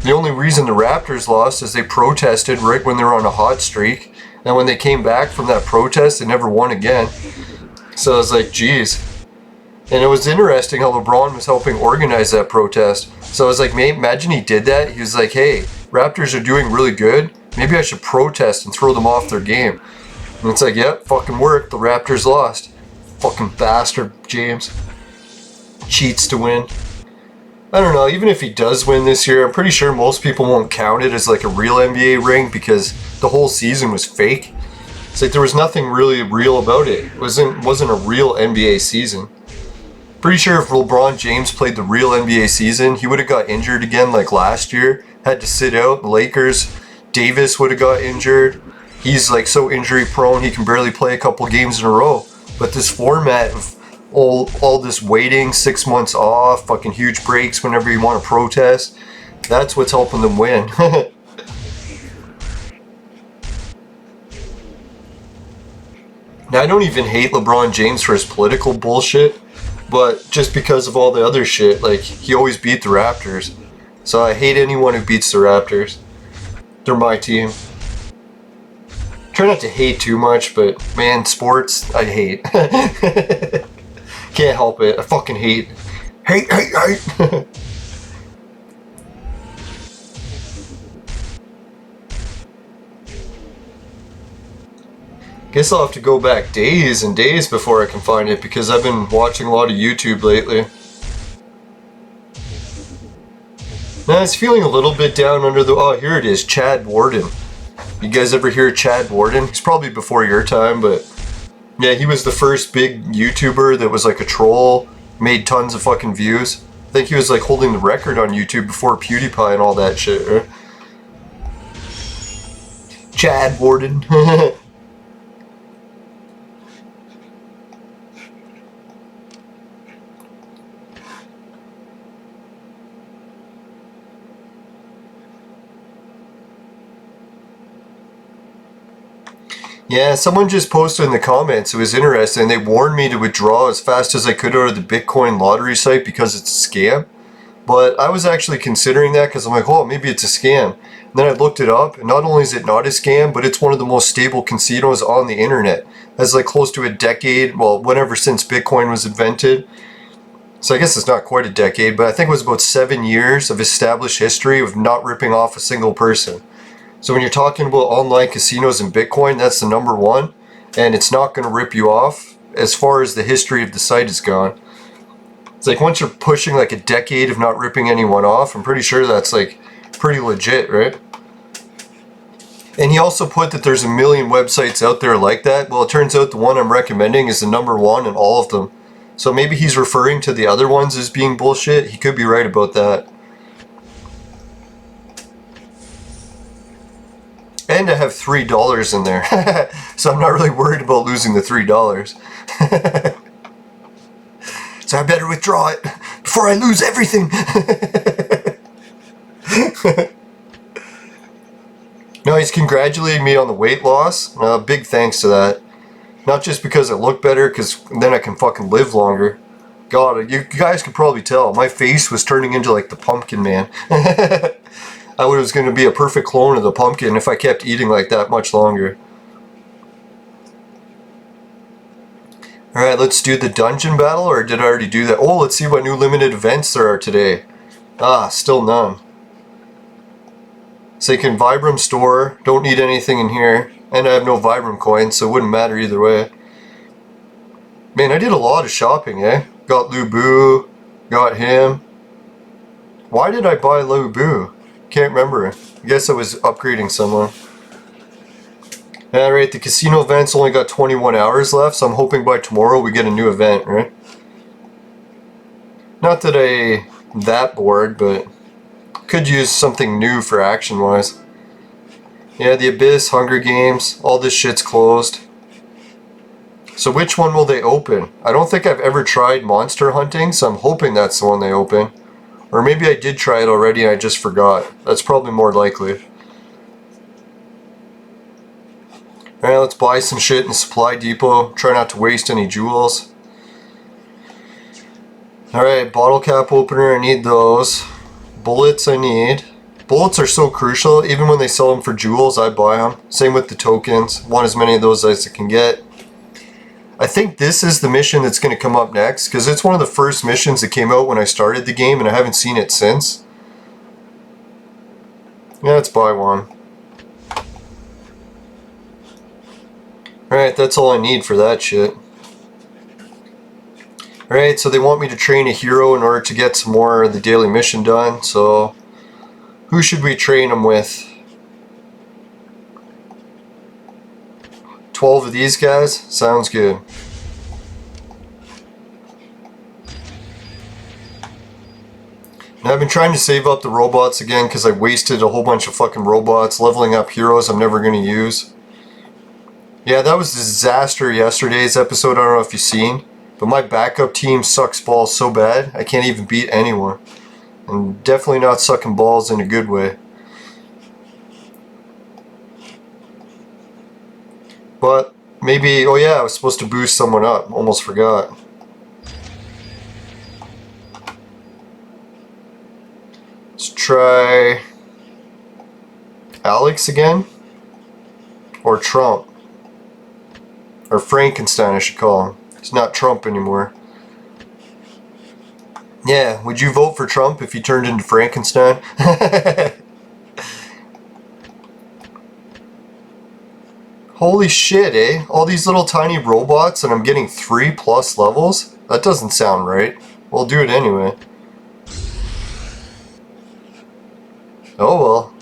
The only reason the Raptors lost is they protested right when they were on a hot streak. And when they came back from that protest, they never won again. So I was like, geez. And it was interesting how LeBron was helping organize that protest. So I was like, imagine he did that. He was like, hey, Raptors are doing really good. Maybe I should protest and throw them off their game. And it's like, yep, fucking worked. The Raptors lost. Fucking bastard, James. Cheats to win. I don't know, even if he does win this year, I'm pretty sure most people won't count it as like a real NBA ring because the whole season was fake. It's like there was nothing really real about it. It wasn't a real NBA season. Pretty sure if LeBron James played the real NBA season, he would have got injured again like last year, had to sit out. The Lakers Davis would have got injured. He's like so injury prone, he can barely play a couple games in a row. But this format of all this waiting, 6 months off, fucking huge breaks whenever you want to protest, that's what's helping them win. Now, I don't even hate LeBron James for his political bullshit, but just because of all the other shit, like, he always beat the Raptors. So I hate anyone who beats the Raptors. They're my team. Try not to hate too much, but man, sports, I hate. Can't help it. I fucking hate. Hate. Guess I'll have to go back days and days before I can find it, because I've been watching a lot of YouTube lately. Now, I was feeling a little bit down under the... Oh, here it is, Chad Warden. You guys ever hear of Chad Warden? He's probably before your time, but... Yeah, he was the first big YouTuber that was like a troll, made tons of fucking views. I think he was like holding the record on YouTube before PewDiePie and all that shit, right? Chad Warden. Yeah, someone just posted in the comments, it was interesting, they warned me to withdraw as fast as I could out of the Bitcoin lottery site because it's a scam. But I was actually considering that because I'm like, oh, maybe it's a scam. And then I looked it up, and not only is it not a scam, but it's one of the most stable casinos on the internet. It has like close to a decade, well, whenever since Bitcoin was invented. So I guess it's not quite a decade, but I think it was about 7 years of established history of not ripping off a single person. So when you're talking about online casinos and Bitcoin, that's the number one, and it's not going to rip you off as far as the history of the site is gone. It's like once you're pushing like a decade of not ripping anyone off, I'm pretty sure that's like pretty legit, right? And he also put that there's a million websites out there like that. Well, it turns out the one I'm recommending is the number one in all of them. So maybe he's referring to the other ones as being bullshit. He could be right about that. And I have $3 in there, so I'm not really worried about losing the $3. So I better withdraw it before I lose everything. No, he's congratulating me on the weight loss. Big thanks to that. Not just because I look better, because then I can fucking live longer. God, you guys can probably tell, my face was turning into like the Pumpkin Man. I was going to be a perfect clone of the pumpkin if I kept eating like that much longer. Alright, let's do the dungeon battle, or did I already do that? Oh, let's see what new limited events there are today. Ah, still none. So you can Vibram store, don't need anything in here, and I have no Vibram coins, so it wouldn't matter either way. Man, I did a lot of shopping, eh? Got Lubu, got him. Why did I buy Lubu? Can't remember. I guess I was upgrading someone. Alright, the casino event's only got 21 hours left, so I'm hoping by tomorrow we get a new event, right? Not that I'm that bored, but could use something new for action-wise. Yeah, the Abyss, Hunger Games, all this shit's closed. So which one will they open? I don't think I've ever tried monster hunting, so I'm hoping that's the one they open. Or maybe I did try it already and I just forgot. That's probably more likely. Alright, let's buy some shit in Supply Depot. Try not to waste any jewels. Alright, bottle cap opener, I need those. Bullets I need. Bullets are so crucial. Even when they sell them for jewels, I buy them. Same with the tokens. Want as many of those as I can get. I think this is the mission that's going to come up next, because it's one of the first missions that came out when I started the game, and I haven't seen it since. Yeah, let's buy one. Alright, that's all I need for that shit. Alright, so they want me to train a hero in order to get some more of the daily mission done, so... who should we train them with? 12 of these guys? Sounds good. And I've been trying to save up the robots again because I wasted a whole bunch of fucking robots leveling up heroes I'm never going to use. Yeah, that was a disaster yesterday's episode. I don't know if you've seen. But my backup team sucks balls so bad, I can't even beat anyone. And definitely not sucking balls in a good way. But maybe, oh yeah, I was supposed to boost someone up. Almost forgot. Let's try Alex again. Or Trump. Or Frankenstein, I should call him. He's not Trump anymore. Yeah, would you vote for Trump if he turned into Frankenstein? Holy shit, eh? All these little tiny robots and I'm getting 3+ levels? That doesn't sound right. We'll do it anyway. Oh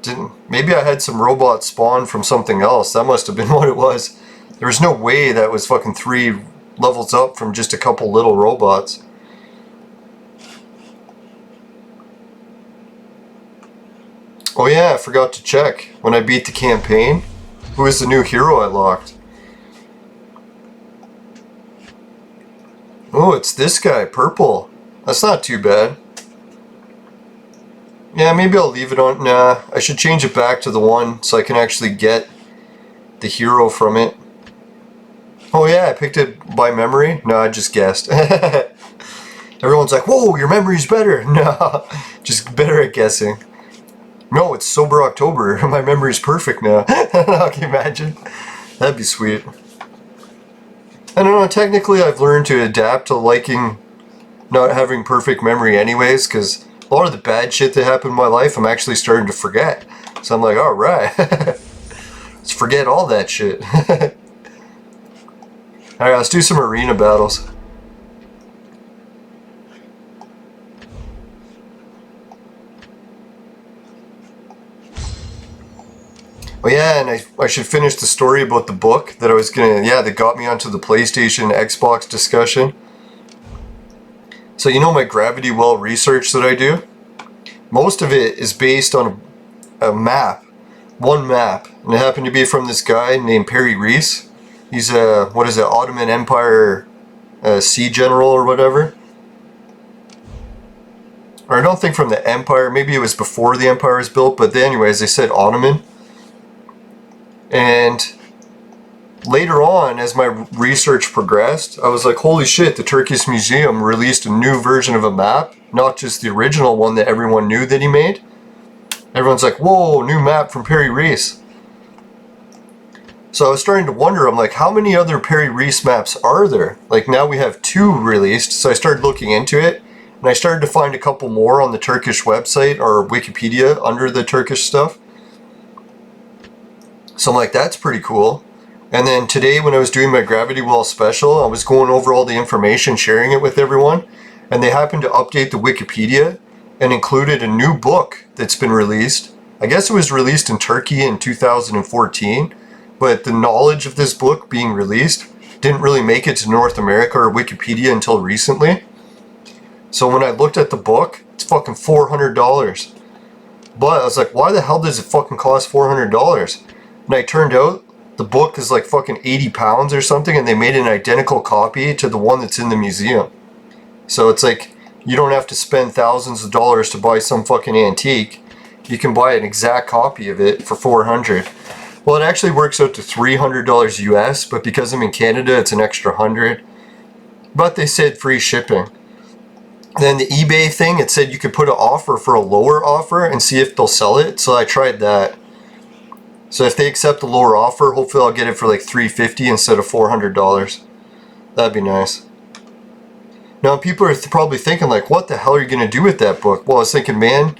well. Maybe I had some robots spawn from something else. That must have been what it was. There was no way that was fucking 3 levels up from just a couple little robots. Oh yeah, I forgot to check. When I beat the campaign, who is the new hero I locked? Oh, it's this guy, purple. That's not too bad. Yeah, maybe I'll leave it on. Nah, I should change it back to the one so I can actually get the hero from it. Oh yeah, I picked it by memory? No, I just guessed. Everyone's like, whoa, your memory's better. No, just better at guessing. No, it's Sober October. My memory's perfect now. Can you imagine? That'd be sweet. I don't know, technically I've learned to adapt to liking not having perfect memory anyways, because a lot of the bad shit that happened in my life I'm actually starting to forget. So I'm like, alright. Let's forget all that shit. Alright, let's do some arena battles. Oh yeah, and I should finish the story about the book that I was gonna, that got me onto the PlayStation Xbox discussion. So you know my gravity well research that I do? Most of it is based on a map. One map. And it happened to be from this guy named Perry Reese. He's a, Ottoman Empire sea general or whatever. Or I don't think from the Empire, maybe it was before the Empire was built, but anyways, they said Ottoman. And later on, as my research progressed, I was like, holy shit, the Turkish Museum released a new version of a map, not just the original one that everyone knew that he made. Everyone's like, whoa, new map from Perry Reese. So I was starting to wonder, I'm like, how many other Perry Reese maps are there? Like now we have 2 released, so I started looking into it, and I started to find a couple more on the Turkish website or Wikipedia under the Turkish stuff. So I'm like, that's pretty cool. And then today when I was doing my Gravity Well special, I was going over all the information, sharing it with everyone, and they happened to update the Wikipedia and included a new book that's been released. I guess it was released in Turkey in 2014, but the knowledge of this book being released didn't really make it to North America or Wikipedia until recently. So when I looked at the book, it's fucking $400. But I was like, why the hell does it fucking cost $400? And I turned out the book is like fucking 80 pounds or something, and they made an identical copy to the one that's in the museum. So it's like, you don't have to spend thousands of dollars to buy some fucking antique. You can buy an exact copy of it for $400. Well, it actually works out to $300 US, but because I'm in Canada, it's an extra $100. But they said free shipping. Then the eBay thing, it said you could put an offer for a lower offer and see if they'll sell it. So I tried that. So if they accept the lower offer, hopefully I'll get it for like $350 instead of $400. That'd be nice. Now people are probably thinking like, what the hell are you going to do with that book? Well, I was thinking, man,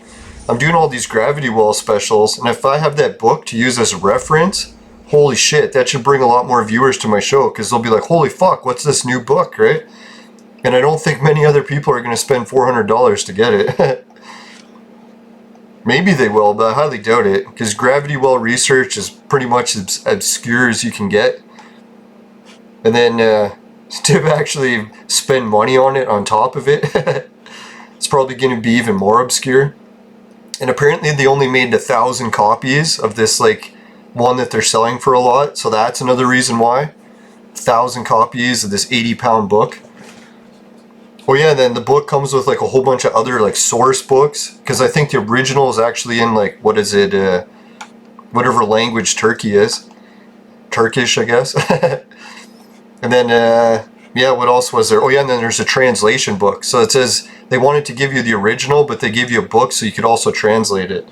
I'm doing all these Gravity Well specials, and if I have that book to use as a reference, holy shit, that should bring a lot more viewers to my show, because they'll be like, holy fuck, what's this new book, right? And I don't think many other people are going to spend $400 to get it. Maybe they will, but I highly doubt it, because Gravity Well research is pretty much as obscure as you can get. And then to actually spend money on it on top of it, it's probably going to be even more obscure. And apparently they only made 1,000 copies of this like one that they're selling for a lot, so that's another reason why. 1,000 copies of this 80-pound book. Oh yeah, and then the book comes with like a whole bunch of other like source books, because I think the original is actually in like, what is it, whatever language Turkey is. Turkish, I guess. And then, yeah, what else was there? Oh yeah, and then there's a translation book. So it says they wanted to give you the original, but they give you a book so you could also translate it.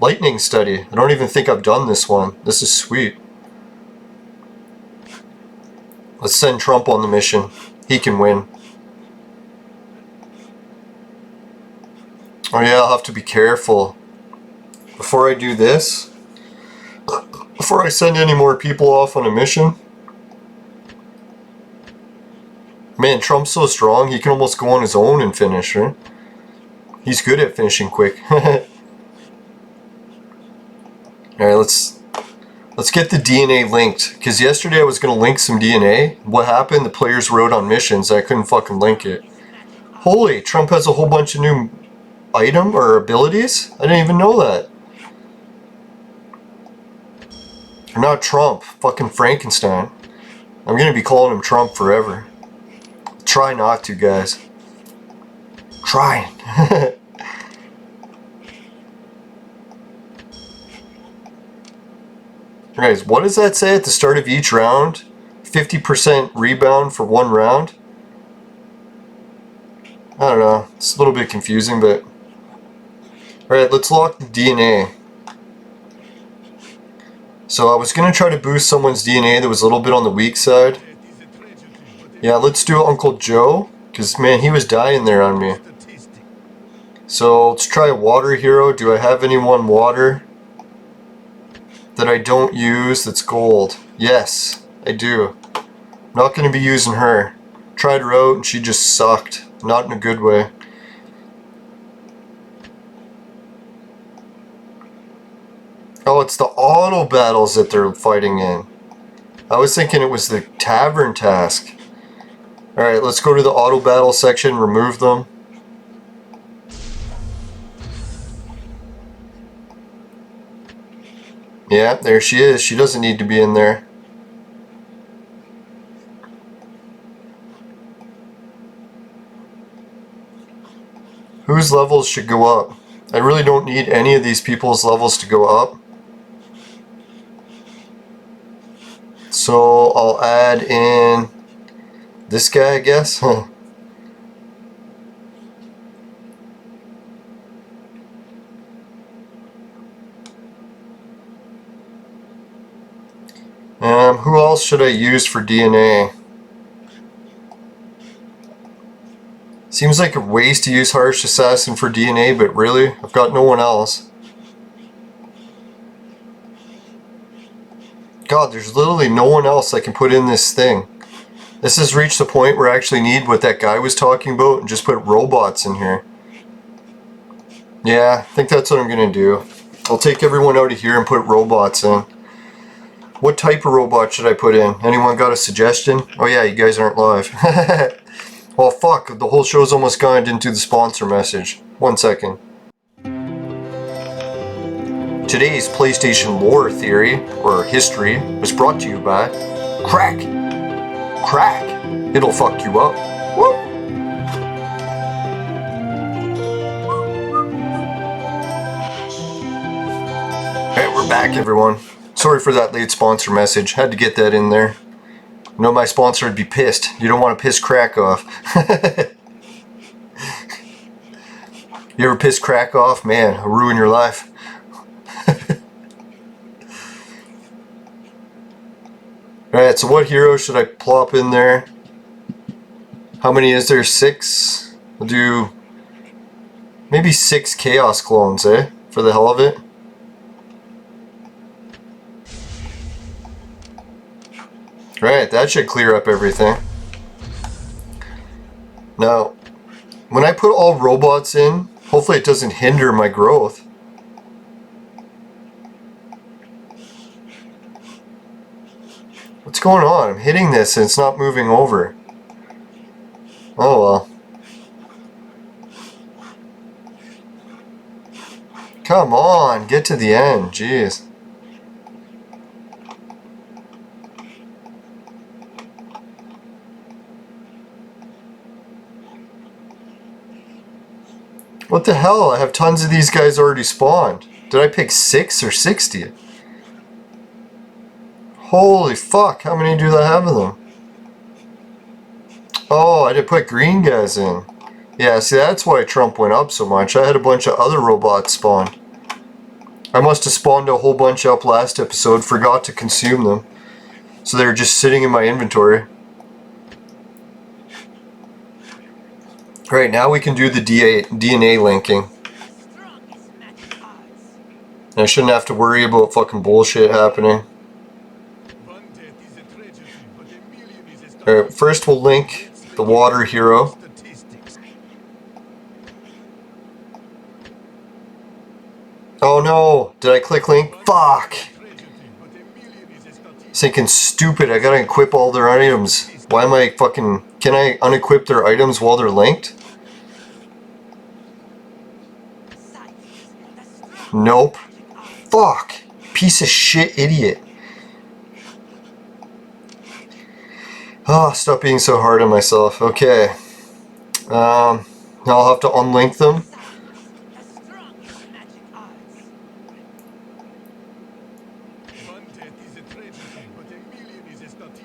Lightning study. I don't even think I've done this one. This is sweet. Let's send Trump on the mission. He can win. Oh yeah, I'll have to be careful. Before I do this, before I send any more people off on a mission. Man, Trump's so strong, he can almost go on his own and finish, right? He's good at finishing quick. Alright, let's get the DNA linked. Because yesterday I was going to link some DNA. What happened? The players were out on missions. I couldn't fucking link it. Holy, Trump has a whole bunch of new item or abilities? I didn't even know that. Or not Trump, fucking Frankenstein. I'm going to be calling him Trump forever. Try not to, guys. Trying. Guys, what does that say at the start of each round? 50% rebound for one round? I don't know. It's a little bit confusing, but... Alright, let's lock the DNA. So I was going to try to boost someone's DNA that was a little bit on the weak side. Yeah, let's do Uncle Joe, because man, he was dying there on me. So let's try a water hero. Do I have anyone water that I don't use that's gold? Yes, I do. Not going to be using her. Tried her out and she just sucked. Not in a good way. Oh, it's the auto battles that they're fighting in. I was thinking it was the Tavern task. Alright, let's go to the auto battle section, remove them. Yeah, there she is. She doesn't need to be in there. Whose levels should go up? I really don't need any of these people's levels to go up. So I'll add in this guy, I guess. Who else should I use for DNA? Seems like a waste to use Harsh Assassin for DNA, but really, I've got no one else. God, there's literally no one else I can put in this thing. This has reached the point where I actually need what that guy was talking about and just put robots in here. Yeah, I think that's what I'm going to do. I'll take everyone out of here and put robots in. What type of robot should I put in? Anyone got a suggestion? Oh yeah, you guys aren't live. Well, fuck, the whole show's almost gone. I didn't do the sponsor message. 1 second. Today's PlayStation lore theory, or history, was brought to you by Crack. Crack. It'll fuck you up. Woo! Alright, we're back, everyone. Sorry for that late sponsor message. Had to get that in there. You know my sponsor would be pissed. You don't want to piss Crack off. You ever piss Crack off? Man, it'll ruin your life. Alright, so what hero should I plop in there? How many is there? 6? We'll do maybe 6 Chaos clones, eh? For the hell of it. Right, that should clear up everything. Now, when I put all robots in, hopefully it doesn't hinder my growth. What's going on? I'm hitting this and it's not moving over. Oh well. get to the end. Jeez. What the hell? I have tons of these guys already spawned. Did I pick 6 or 60? Holy fuck, how many do I have of them? Oh, I did put green guys in. Yeah, see, that's why Trump went up so much. I had a bunch of other robots spawn. I must have spawned a whole bunch up last episode, forgot to consume them. So they were just sitting in my inventory. Right, now we can do the DNA linking. And I shouldn't have to worry about fucking bullshit happening. Alright, first we'll link the water hero. Oh no! Did I click link? Fuck! I was thinking stupid, I gotta equip all their items. Why am I fucking... Can I unequip their items while they're linked? Nope. Fuck! Piece of shit idiot. Oh, stop being so hard on myself. Okay. Now I'll have to unlink them.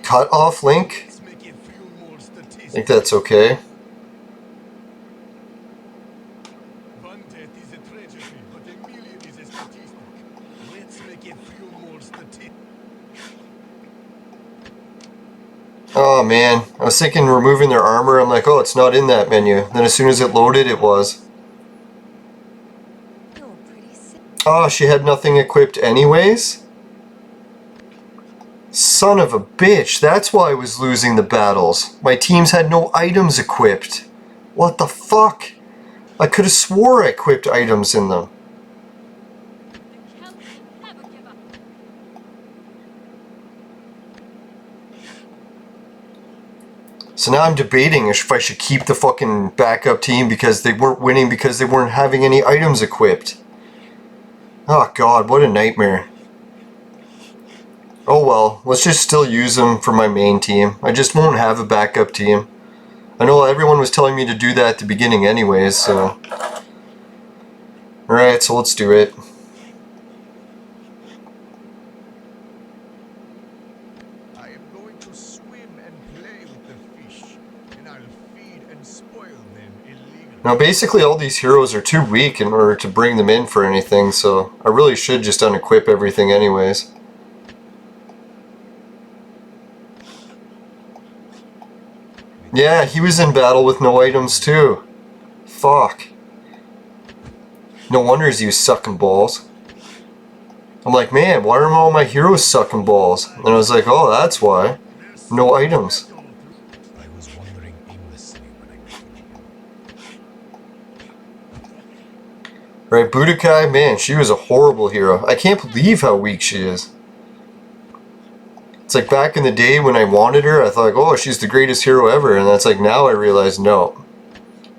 Cut off link? I think that's okay. Oh man, I was thinking removing their armor, I'm like, oh, it's not in that menu. Then as soon as it loaded, it was. Oh, she had nothing equipped anyways? Son of a bitch, that's why I was losing the battles. My teams had no items equipped. What the fuck? I could have swore I equipped items in them. So now I'm debating if I should keep the fucking backup team because they weren't winning because they weren't having any items equipped. Oh god, what a nightmare. Oh well, let's just still use them for my main team. I just won't have a backup team. I know everyone was telling me to do that at the beginning anyways, so... Alright, so let's do it. I am going to swim and play with the fish, and I'll feed and spoil them illegally. Now basically all these heroes are too weak in order to bring them in for anything, so I really should just unequip everything anyways. Yeah, he was in battle with no items too. Fuck. No wonder he was sucking balls. I'm like, man, why are all my heroes sucking balls? And I was like, oh, that's why. No items. I was wandering aimlessly when I... Right, Budokai, man, she was a horrible hero. I can't believe how weak she is. It's like back in the day when I wanted her, I thought, oh, she's the greatest hero ever. And that's like, now I realize, no.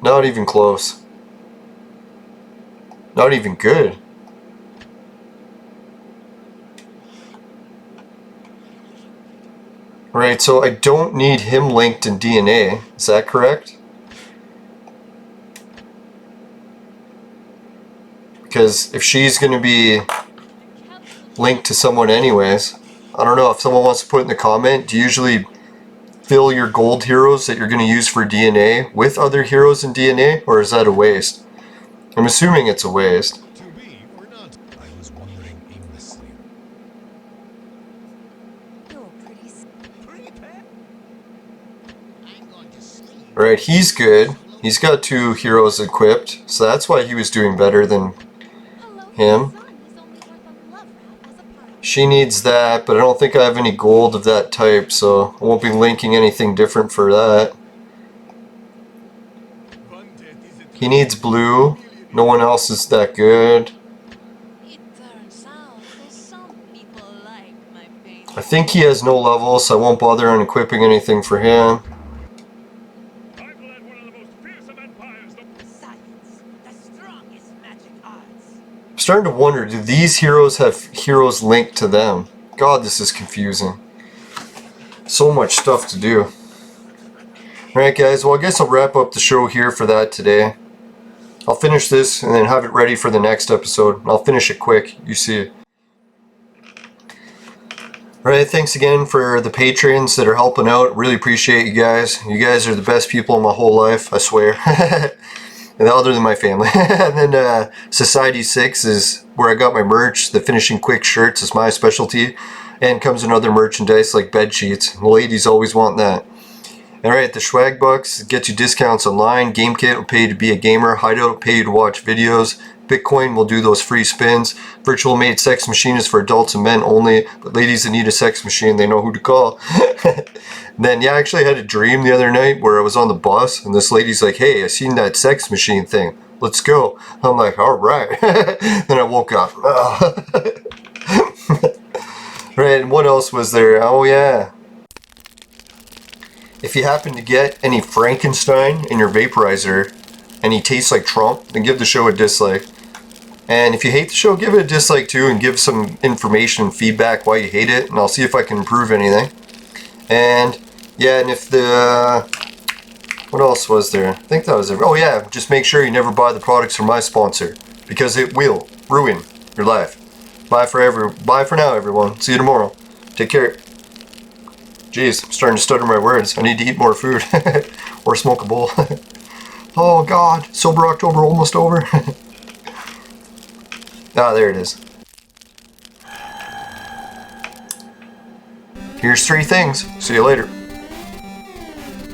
Not even close. Not even good. Right, so I don't need him linked in DNA. Is that correct? Because if she's going to be linked to someone anyways, I don't know if someone wants to put in the comment, do you usually fill your gold heroes that you're going to use for DNA with other heroes in DNA, or is that a waste? I'm assuming it's a waste. To be or not, I was wandering aimlessly. Right, he's good. He's got 2 heroes equipped, so that's why he was doing better than him. She needs that, but I don't think I have any gold of that type, so I won't be linking anything different for that. He needs blue. No one else is that good. I think he has no level, so I won't bother on equipping anything for him. starting to wonder, do these heroes have heroes linked to them? God, this is confusing. So much stuff to do. Alright guys, well I guess I'll wrap up the show here for that today. I'll finish this and then have it ready for the next episode. I'll finish it quick, you see it. Alright, thanks again for the patrons that are helping out. Really appreciate you guys. You guys are the best people in my whole life, I swear. And other than my family. And then Society 6 is where I got my merch. The Finishing Quick shirts is my specialty. And comes in other merchandise like bed sheets. The ladies always want that. Alright, the Swag Bucks gets you discounts online. GameKit will pay you to be a gamer. Hideout will pay you to watch videos. Bitcoin will do those free spins. Virtual Mate Sex Machine is for adults and men only. But ladies that need a sex machine, they know who to call. Then, yeah, I actually had a dream the other night where I was on the bus. And this lady's like, hey, I seen that sex machine thing. Let's go. I'm like, alright. Then I woke up. Right, and what else was there? Oh, yeah. If you happen to get any Frankenstein in your vaporizer and he tastes like Trump, then give the show a dislike. And if you hate the show, give it a dislike too and give some information and feedback why you hate it, and I'll see if I can improve anything. And yeah, and if the... what else was there? I think that was it. Oh yeah, just make sure you never buy the products from my sponsor, because it will ruin your life. Bye for now, everyone. See you tomorrow. Take care. Jeez, I'm starting to stutter my words. I need to eat more food. Or smoke a bowl. Oh God, Sober October almost over. Ah, there it is. Here's 3 things. See you later.